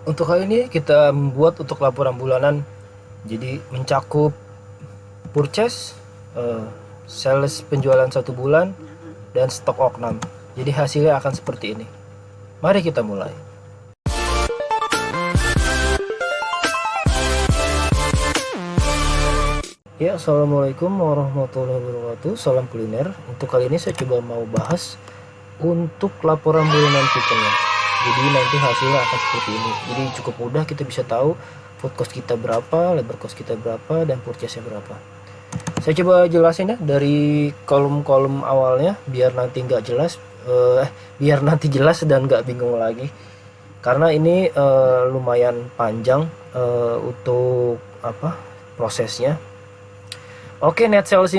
Untuk kali ini kita membuat untuk laporan bulanan, jadi mencakup purchase, sales penjualan 1 bulan, dan stok oknam. Jadi hasilnya akan seperti ini. Mari kita mulai. Ya, assalamualaikum warahmatullahi wabarakatuh. Salam kuliner. Untuk kali ini saya coba mau bahas untuk laporan bulanan kitchennya. Jadi nanti hasilnya akan seperti ini. Jadi cukup mudah, kita bisa tahu food cost kita berapa, labor cost kita berapa, dan purchase-nya berapa. Saya coba jelasin ya dari kolom-kolom awalnya biar nanti nggak jelas, biar nanti jelas dan nggak bingung lagi. Karena ini lumayan panjang untuk prosesnya. Oke, net sales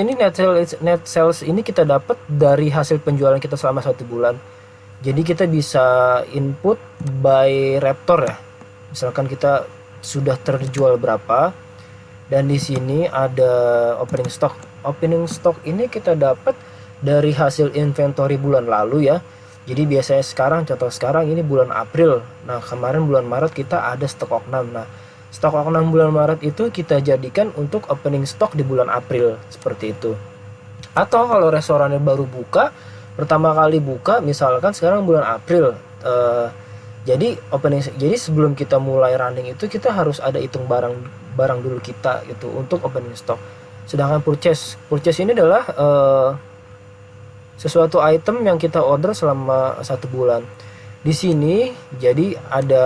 ini kita dapat dari hasil penjualan kita selama 1 bulan. Jadi kita bisa input by Raptor ya. Misalkan kita sudah terjual berapa, dan di sini ada opening stock. Opening stock ini kita dapat dari hasil inventory bulan lalu ya. Jadi biasanya contoh sekarang ini bulan April. Nah, kemarin bulan Maret kita ada stok oknam. Nah, stok oknam bulan Maret itu kita jadikan untuk opening stock di bulan April, seperti itu. Atau kalau restorannya baru buka, pertama kali buka, misalkan sekarang bulan April, jadi sebelum kita mulai running itu kita harus ada hitung barang dulu kita gitu untuk opening stock. Sedangkan purchase ini adalah sesuatu item yang kita order selama 1 bulan. Di sini jadi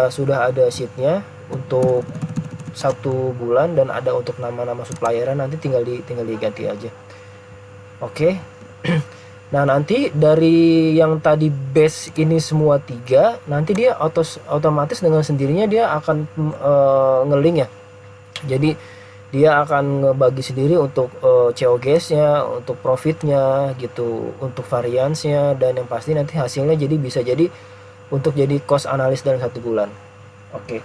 sudah ada sheetnya untuk 1 bulan dan ada untuk nama-nama suppliernya, nanti tinggal diganti aja. Oke. Nah, nanti dari yang tadi base ini semua 3, nanti dia otomatis dengan sendirinya dia akan nge-link ya. Jadi dia akan ngebagi sendiri untuk COGS-nya, untuk profitnya gitu, untuk variance-nya, dan yang pasti nanti hasilnya bisa jadi untuk jadi cost analis dalam 1 bulan. Oke.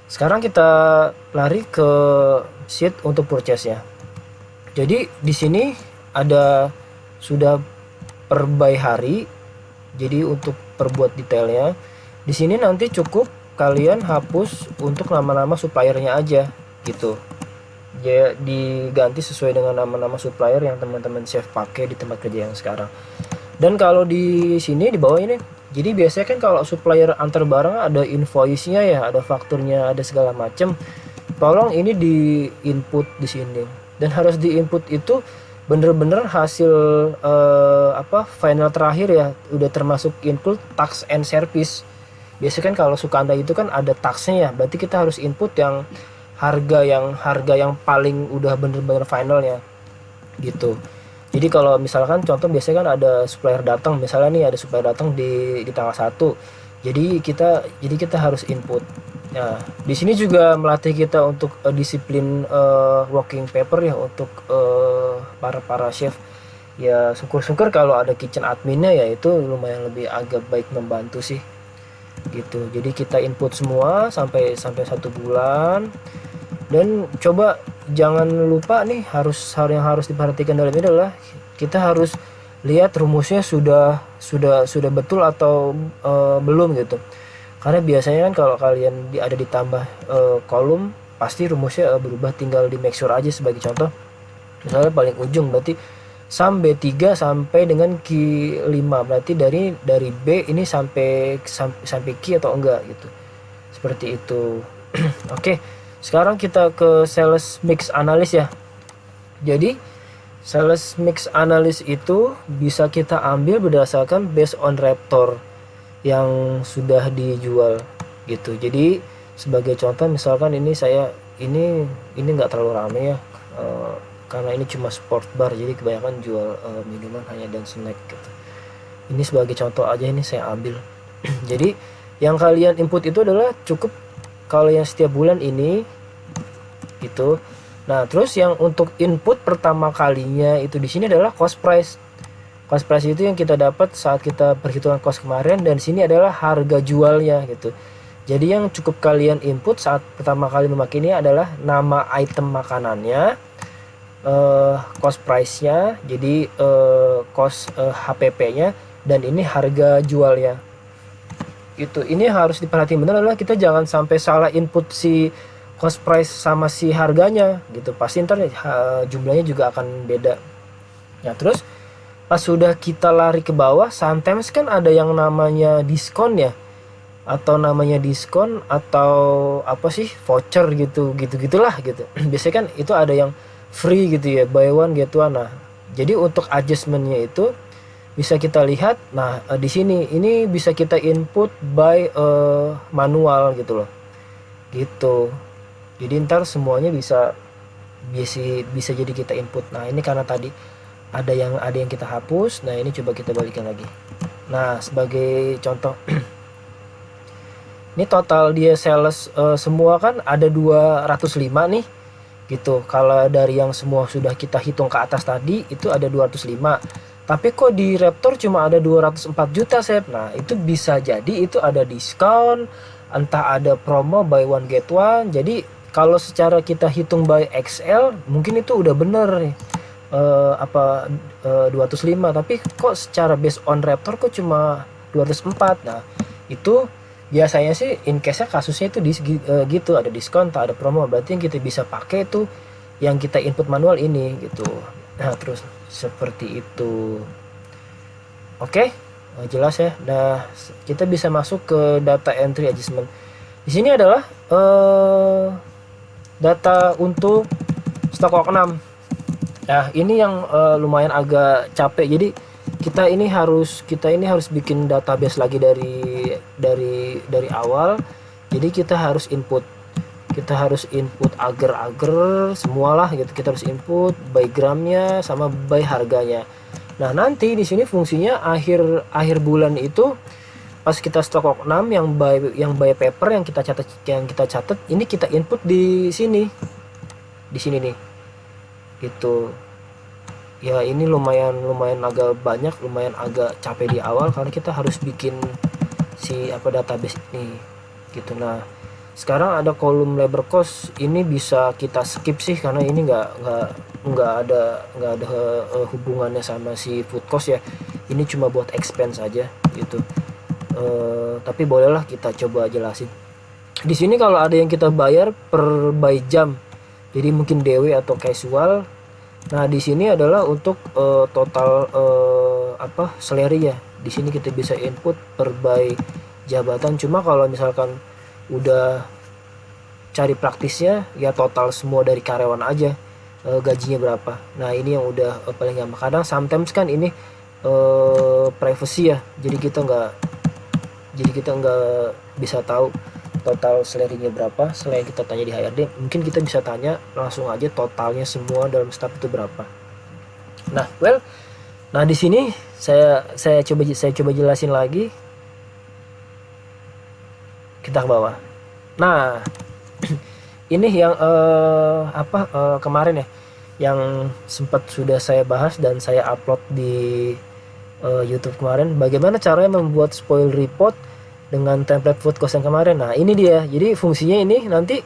Sekarang kita lari ke sheet untuk purchase-nya. Jadi di sini ada sudah per by hari. Jadi untuk perbuat detailnya, di sini nanti cukup kalian hapus untuk nama-nama suppliernya aja gitu. Ya, diganti sesuai dengan nama-nama supplier yang teman-teman chef pakai di tempat kerja yang sekarang. Dan kalau di sini di bawah ini, jadi biasanya kan kalau supplier antar barang ada invoice-nya ya, ada fakturnya, ada segala macam. Tolong ini di input di sini. Dan harus di input itu bener-bener hasil final terakhir ya, udah termasuk include tax and service. Biasanya kan kalau Sukanda itu kan ada taxnya ya, berarti kita harus input yang harga yang paling udah bener-bener finalnya gitu. Jadi kalau misalkan contoh biasanya kan ada supplier datang, misalnya nih ada supplier datang di tanggal 1. Jadi kita harus input. Nah, di sini juga melatih kita untuk disiplin working paper ya, untuk para chef. Ya syukur-syukur kalau ada kitchen adminnya ya, itu lumayan lebih agak baik membantu sih. Gitu. Jadi kita input semua sampai 1 bulan. Dan coba jangan lupa nih, yang harus diperhatikan dalam ini adalah kita harus lihat rumusnya sudah betul atau belum gitu. Karena biasanya kan kalau kalian ada ditambah kolom, pasti rumusnya berubah, tinggal di make sure aja. Sebagai contoh, misalnya paling ujung berarti sum B3 sampai dengan Q5, berarti dari B ini sampai Q atau enggak gitu. Seperti itu. Oke, sekarang kita ke sales mix analysis ya. Jadi sales mix analysis itu bisa kita ambil berdasarkan based on Raptor yang sudah dijual gitu. Jadi sebagai contoh, misalkan ini nggak terlalu rame ya, karena ini cuma sport bar, jadi kebanyakan jual minuman hanya dan snack gitu. Ini sebagai contoh aja, ini saya ambil. Jadi yang kalian input itu adalah cukup kalau yang setiap bulan ini gitu. Nah, terus yang untuk input pertama kalinya itu di sini adalah cost price. Cost price itu yang kita dapat saat kita perhitungan cost kemarin, dan sini adalah harga jualnya gitu. Jadi yang cukup kalian input saat pertama kali memakai ini adalah nama item makanannya, cost price-nya, jadi cost HPP-nya, dan ini harga jualnya. gitu. Ini harus diperhatiin benar adalah kita jangan sampai salah input si cost price sama si harganya gitu, pasti ntar jumlahnya juga akan beda. Nah terus pas sudah kita lari ke bawah, sometimes kan ada yang namanya diskon ya, atau namanya diskon atau apa sih, voucher gitu gitulah gitu. Biasanya kan itu ada yang free gitu ya, buy one get one. Nah jadi untuk adjustmentnya itu bisa kita lihat. Nah di sini ini bisa kita input by manual gitu loh, gitu. Jadi ntar semuanya bisa jadi kita input. Nah ini karena tadi ada yang kita hapus. Nah ini coba kita balikan lagi. Nah sebagai contoh ini total dia sales semua kan ada 205 nih gitu. Kalau dari yang semua sudah kita hitung ke atas tadi itu ada 205, tapi kok di Raptor cuma ada 204 juta Sep. Nah itu bisa jadi itu ada diskon, entah ada promo buy one get one. Jadi kalau secara kita hitung by XL mungkin itu udah bener nih 205, tapi kok secara based on Raptor kok cuma 204. Nah itu biasanya sih in case nya kasusnya itu gitu, ada diskon, tak ada promo. Berarti yang kita bisa pakai itu yang kita input manual ini gitu. Nah terus seperti itu. Oke, jelas ya. Nah kita bisa masuk ke data entry adjustment. Di sini adalah data untuk stok 6. Nah ini yang lumayan agak capek. Jadi kita ini harus bikin database lagi dari awal. Jadi kita harus input agar semualah gitu. Kita harus input by gramnya sama by harganya. Nah nanti di sini fungsinya akhir bulan itu pas kita stok 6 yang by paper yang kita catat ini kita input di sini nih gitu. Ya ini lumayan agak banyak, lumayan agak capek di awal karena kita harus bikin database ini gitu. Nah sekarang ada kolom labor cost, ini bisa kita skip sih karena ini nggak ada hubungannya sama si food cost ya. Ini cuma buat expense aja gitu. Tapi bolehlah kita coba jelasin. Di sini kalau ada yang kita bayar per by jam, jadi mungkin DW atau casual. Nah di sini adalah untuk total salary ya. Di sini kita bisa input per by jabatan. Cuma kalau misalkan udah cari praktisnya ya total semua dari karyawan aja, gajinya berapa. Nah ini yang udah paling gampang. Kadang sometimes kan ini privacy ya. Jadi kita nggak bisa tahu total salary-nya berapa. Selain kita tanya di HRD, mungkin kita bisa tanya langsung aja totalnya semua dalam staff itu berapa. Nah di sini saya coba jelasin lagi. Kita ke bawah. Nah ini yang kemarin ya, yang sempat sudah saya bahas dan saya upload di YouTube kemarin, bagaimana caranya membuat spoil report dengan template food cost yang kemarin. Nah ini dia, jadi fungsinya ini nanti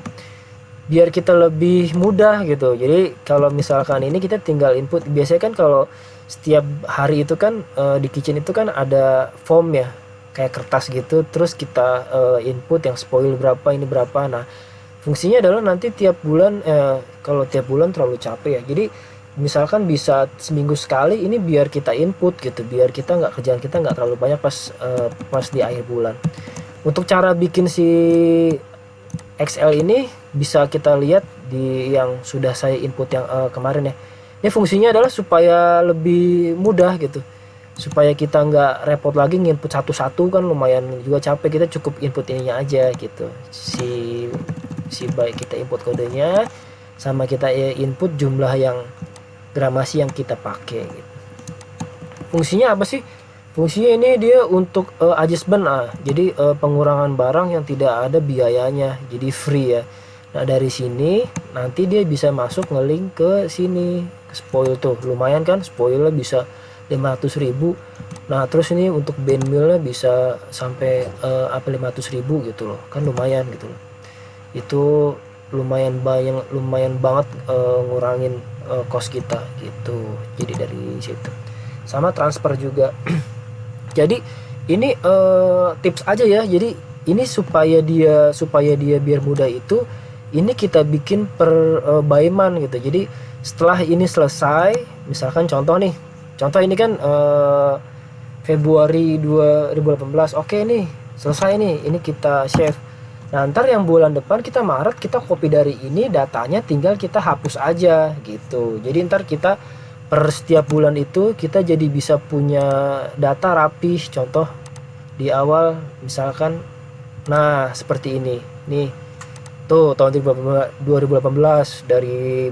biar kita lebih mudah gitu. Jadi kalau misalkan ini kita tinggal input, biasanya kan kalau setiap hari itu kan di kitchen itu kan ada form ya, kayak kertas gitu, terus kita input yang spoil berapa, ini berapa. Nah fungsinya adalah nanti tiap bulan, kalau tiap bulan terlalu capek ya, jadi misalkan bisa seminggu sekali ini biar kita input gitu, biar kerjaan kita nggak terlalu banyak pas di akhir bulan. Untuk cara bikin si Excel ini bisa kita lihat di yang sudah saya input yang kemarin ya. Ini fungsinya adalah supaya lebih mudah gitu, supaya kita nggak repot lagi nginput satu-satu, kan lumayan juga capek. Kita cukup input ininya aja gitu, si baik kita input kodenya sama kita input jumlah yang gramasi yang kita pakai gitu. Fungsinya apa sih? Fungsinya ini dia untuk adjustment. Jadi pengurangan barang yang tidak ada biayanya, jadi free ya. Nah dari sini nanti dia bisa masuk ngelink ke sini, ke spoil tuh lumayan kan, spoilnya bisa 500.000. Nah terus ini untuk band mealnya bisa sampai 500.000 gitu loh, kan lumayan gitu loh. Itu lumayan banget ngurangin cost kita gitu. Jadi dari situ sama transfer juga. Jadi ini tips aja ya. Jadi ini supaya dia biar mudah itu, ini kita bikin per by month gitu. Jadi setelah ini selesai, misalkan contoh ini kan Februari 2018, oke nih selesai nih, ini kita save. Nah ntar yang bulan depan kita Maret, kita copy dari ini datanya, tinggal kita hapus aja gitu. Jadi ntar kita per setiap bulan itu kita jadi bisa punya data rapih. Contoh di awal misalkan, nah seperti ini nih, tuh tahun 2018 dari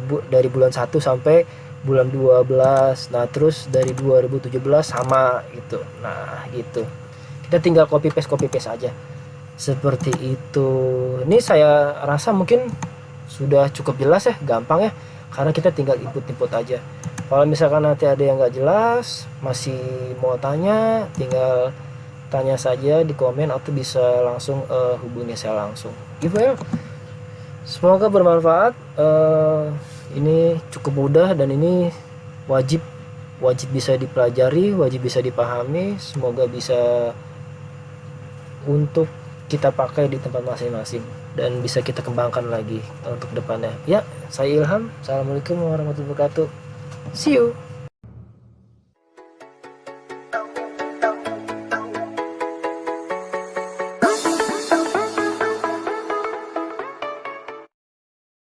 bulan 1 sampai bulan 12. Nah terus dari 2017 sama gitu. Nah gitu, kita tinggal copy paste aja seperti itu. Ini saya rasa mungkin sudah cukup jelas ya, gampang ya, karena kita tinggal input aja. Kalau misalkan nanti ada yang nggak jelas, masih mau tanya, tinggal tanya saja di komen atau bisa langsung hubungi saya langsung gitu ya. Semoga bermanfaat. Ini cukup mudah dan ini wajib bisa dipelajari, wajib bisa dipahami. Semoga bisa untuk kita pakai di tempat masing-masing dan bisa kita kembangkan lagi untuk depannya. Ya, saya Ilham. Assalamualaikum warahmatullahi wabarakatuh. See you.